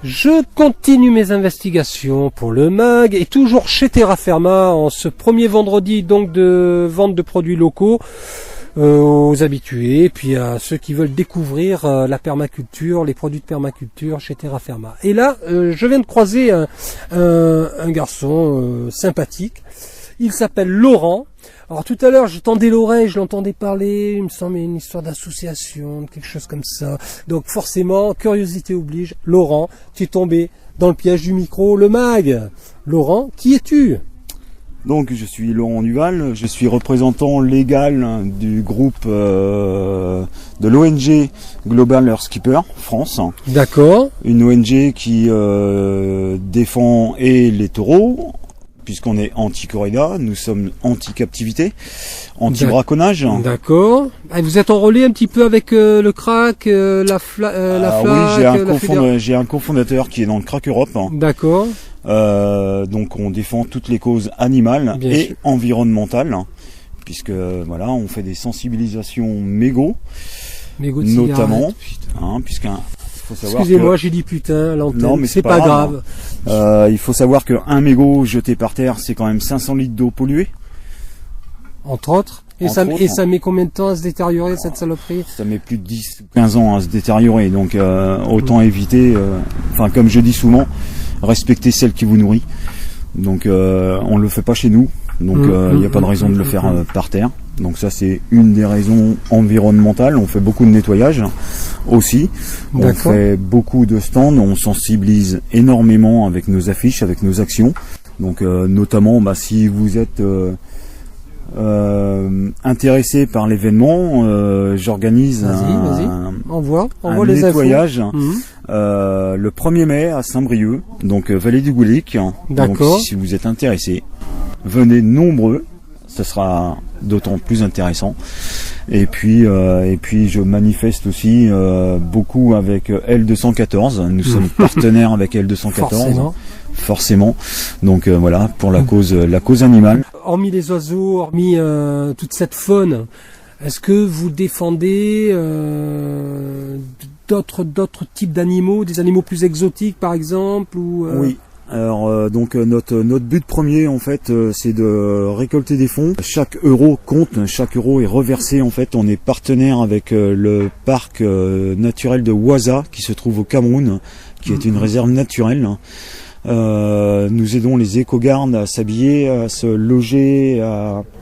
Je continue mes investigations pour le MAG et toujours chez Terra Firma en ce premier vendredi donc de vente de produits locaux aux habitués et puis à ceux qui veulent découvrir la permaculture, les produits de permaculture chez Terra Firma. Et là, je viens de croiser un garçon sympathique. Il s'appelle Laurent. Alors tout à l'heure, je tendais l'oreille, je l'entendais parler, il me semblait une histoire d'association, quelque chose comme ça. Donc forcément, curiosité oblige, Laurent, tu es tombé dans le piège du micro, le MAG. Laurent, qui es-tu ? Donc je suis Laurent Duval, je suis représentant légal du groupe de l'ONG Global Earthkeeper France. D'accord. Une ONG qui défend et les taureaux, puisqu'on est anti-corrida, nous sommes anti-captivité, anti-braconnage. D'accord. Et vous êtes enrôlé un petit peu avec le crack, la FLAC, oui, j'ai un cofondateur qui est dans le Crack Europe. D'accord. Donc on défend toutes les causes animales et environnementales, puisque voilà, on fait des sensibilisations mégots notamment, puisqu'un excusez-moi, j'ai dit putain à l'antenne. Non, mais c'est pas grave. Il faut savoir qu'un mégot jeté par terre, c'est quand même 500 litres d'eau polluée. Entre autres. Et ça met combien de temps à se détériorer, cette saloperie ? Ça met plus de 10 ou 15 ans à se détériorer. Donc autant éviter, comme je dis souvent, respecter celle qui vous nourrit. Donc on le fait pas chez nous. Donc il n'y a pas de raison de le faire par terre. Donc ça c'est une des raisons environnementales. On fait beaucoup de nettoyage aussi. On fait beaucoup de stands. On sensibilise énormément avec nos affiches, avec nos actions. Donc notamment si vous êtes intéressé par l'événement, j'organise un les nettoyage le 1er mai à Saint-Brieuc, donc vallée du Goulic. Donc si vous êtes intéressé, venez nombreux, ce sera d'autant plus intéressant. Et puis je manifeste aussi beaucoup avec L214. Nous sommes partenaires avec L214. Forcément. Donc voilà, pour la cause animale. Hormis les oiseaux, hormis toute cette faune, est-ce que vous défendez d'autres types d'animaux, des animaux plus exotiques par exemple ou Oui. Alors donc notre but premier en fait c'est de récolter des fonds. Chaque euro compte, chaque euro est reversé en fait. On est partenaire avec le parc naturel de Ouaza qui se trouve au Cameroun, qui est une réserve naturelle. Nous aidons les éco-gardes à s'habiller, à se loger,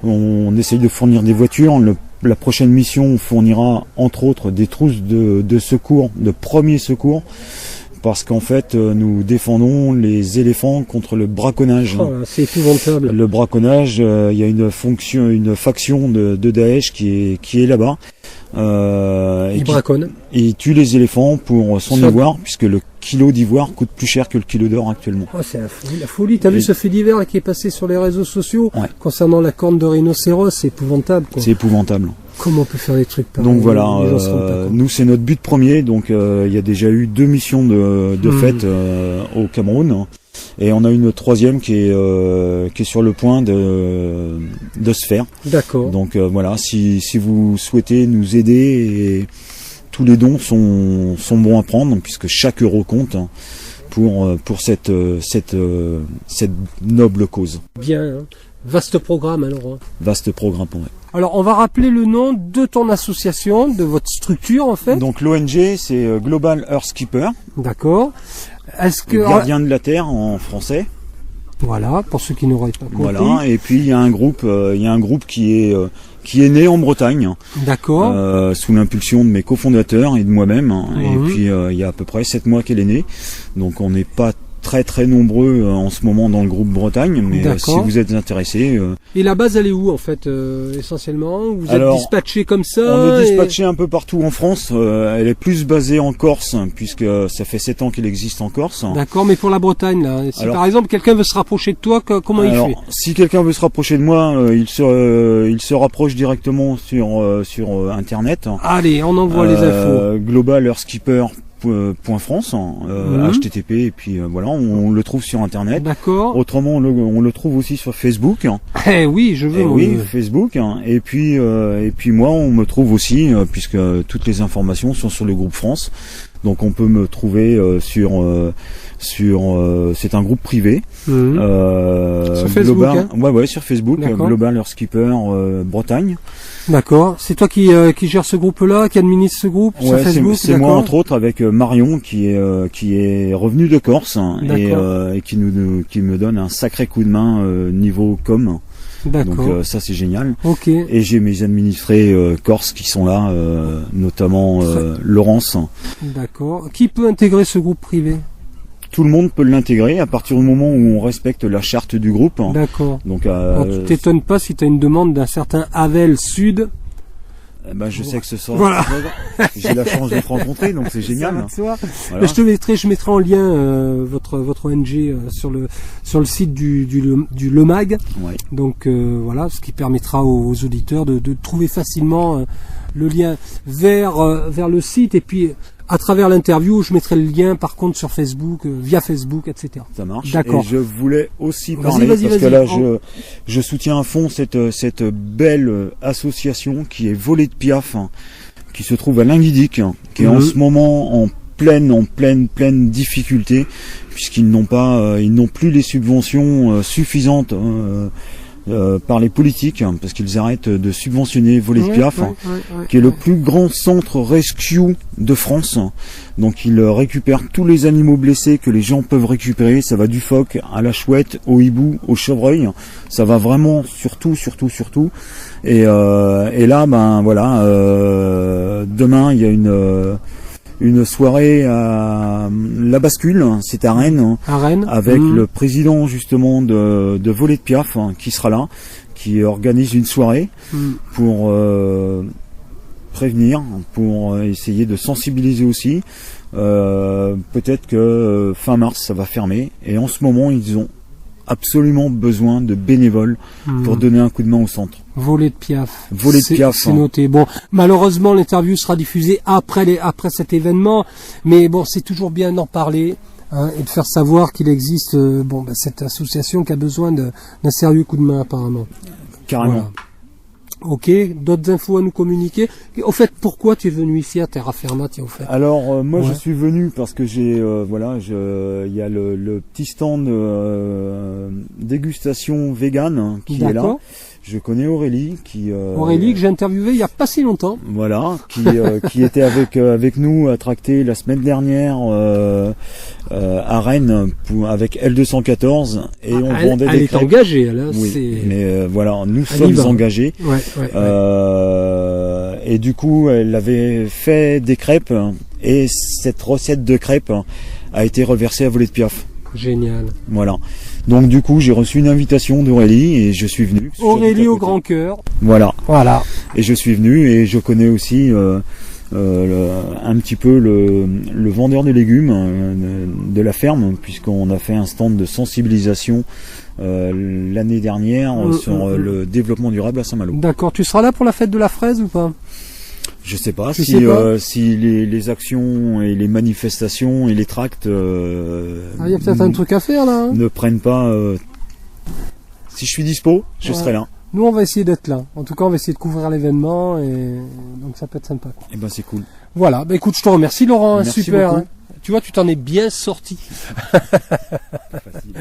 on essaye de fournir des voitures. La prochaine mission, on fournira entre autres des trousses de secours, de premiers secours, parce qu'en fait nous défendons les éléphants contre le braconnage. Oh, c'est épouvantable. Le braconnage, il y a une faction de Daesh qui est là-bas. Il braconne. Il tue les éléphants pour son ivoire, puisque le kilo d'ivoire coûte plus cher que le kilo d'or actuellement. Oh, c'est la folie. T'as vu ce fait divers qui est passé sur les réseaux sociaux concernant la corne de rhinocéros, c'est épouvantable, quoi. C'est épouvantable. Comment on peut faire des trucs pareils? Donc voilà, nous c'est notre but premier. Donc il y a déjà eu 2 missions de fête au Cameroun. Et on a une troisième qui est sur le point de se faire. D'accord. Donc voilà, si vous souhaitez nous aider, et tous les dons sont bons à prendre, puisque chaque euro compte pour cette noble cause. Bien, hein. Vaste programme alors. Vaste programme, ouais. Alors on va rappeler le nom de ton association, de votre structure en fait. Donc l'ONG c'est Global Earthkeeper. D'accord. Est-ce que gardien de la terre en français. Voilà, pour ceux qui n'auraient pas compris. Voilà, et puis il y a un groupe qui est né en Bretagne. D'accord. Sous l'impulsion de mes cofondateurs et de moi-même. Et puis il y a à peu près 7 mois qu'elle est née. Donc on n'est pas très nombreux en ce moment dans le groupe Bretagne, mais si vous êtes intéressés... Et la base elle est où en fait essentiellement? Vous êtes dispatché comme ça? On est dispatché un peu partout en France. Elle est plus basée en Corse, puisque ça fait 7 ans qu'elle existe en Corse. D'accord, mais pour la Bretagne là, si par exemple quelqu'un veut se rapprocher de toi, comment il fait? Si quelqu'un veut se rapprocher de moi, il se rapproche directement sur internet. Allez, on envoie les infos. Global Earthkeeper .france, HTTP, et puis voilà, on le trouve sur internet. D'accord. Autrement, on le trouve aussi sur Facebook. Eh oui, je veux. Facebook. Et puis moi, on me trouve aussi, puisque toutes les informations sont sur le groupe France. Donc on peut me trouver sur c'est un groupe privé. Sur Facebook, Global, ouais, sur Facebook, Global Earth Keeper Bretagne. D'accord. C'est toi qui gère ce groupe-là, qui administre ce groupe sur Facebook. C'est moi entre autres avec Marion qui est revenu de Corse et qui me donne un sacré coup de main niveau com. D'accord. Donc ça c'est génial. Ok. Et j'ai mes administrés corses qui sont là, notamment Laurence. D'accord. Qui peut intégrer ce groupe privé? Tout le monde peut l'intégrer à partir du moment où on respecte la charte du groupe. D'accord. Donc tu t'étonnes pas si tu as une demande d'un certain Havel Sud. Je sais que ce sera. Voilà. J'ai la chance de te rencontrer, donc c'est génial. Voilà. Voilà. Je mettrai en lien votre ONG sur le site du Le Mag. Ouais. Donc voilà, ce qui permettra aux auditeurs de trouver facilement le lien vers le site, et puis à travers l'interview, je mettrai le lien par contre sur Facebook, via Facebook, etc. Ça marche. D'accord. Et je voulais aussi parler, parce que là je soutiens à fond cette belle association qui est Voler de Piaf, qui se trouve à Linguidic, qui est en ce moment en pleine difficulté, puisqu'ils n'ont plus les subventions suffisantes par les politiques, parce qu'ils arrêtent de subventionner Voler de Piaf, qui est le plus grand centre rescue de France. Donc ils récupèrent tous les animaux blessés que les gens peuvent récupérer. Ça va du phoque à la chouette, au hibou, au chevreuil. Ça va vraiment surtout. Et là, demain il y a une soirée à La Bascule, c'est à Rennes, avec le président justement de Voler de Piaf qui sera là, qui organise une soirée pour prévenir, pour essayer de sensibiliser aussi. Peut-être que fin mars ça va fermer, et en ce moment ils ont absolument besoin de bénévoles pour donner un coup de main au centre. Voler de Piaf. Voler de Piaf. C'est noté. Bon, malheureusement, l'interview sera diffusée après cet événement, mais bon, c'est toujours bien d'en parler, et de faire savoir qu'il existe cette association qui a besoin d'un sérieux coup de main apparemment. Carrément. Voilà. Ok, d'autres infos à nous communiquer. Au fait, pourquoi tu es venu ici à Terra Firma, tiens, au fait? Alors moi je suis venu parce que j'ai il y a le petit stand dégustation vegan qui est là. Je connais Aurélie Aurélie que j'ai interviewé il y a pas si longtemps. Voilà, qui était avec nous à Tracté la semaine dernière à Rennes avec L214, et on vendait des crêpes. Elle est engagée, là. Oui, mais voilà, nous sommes engagés. Et du coup, elle avait fait des crêpes, et cette recette de crêpes a été reversée à Voler de Piaf. Génial. Voilà. Donc du coup, j'ai reçu une invitation d'Aurélie et je suis venu. Aurélie au grand cœur. Voilà. Et je suis venu, et je connais aussi un petit peu le vendeur de légumes de la ferme, puisqu'on a fait un stand de sensibilisation l'année dernière sur le développement durable à Saint-Malo. D'accord. Tu seras là pour la fête de la fraise ou pas? Je sais pas si les actions et les manifestations et les tracts il y a peut-être un truc à faire là. Ne prennent pas. Si je suis dispo, je serai là. Nous, on va essayer d'être là. En tout cas, on va essayer de couvrir l'événement, et donc ça peut être sympa, quoi. Et ben c'est cool. Voilà. Écoute, je te remercie, Laurent. Merci super. beaucoup. Tu vois, tu t'en es bien sorti. Facile.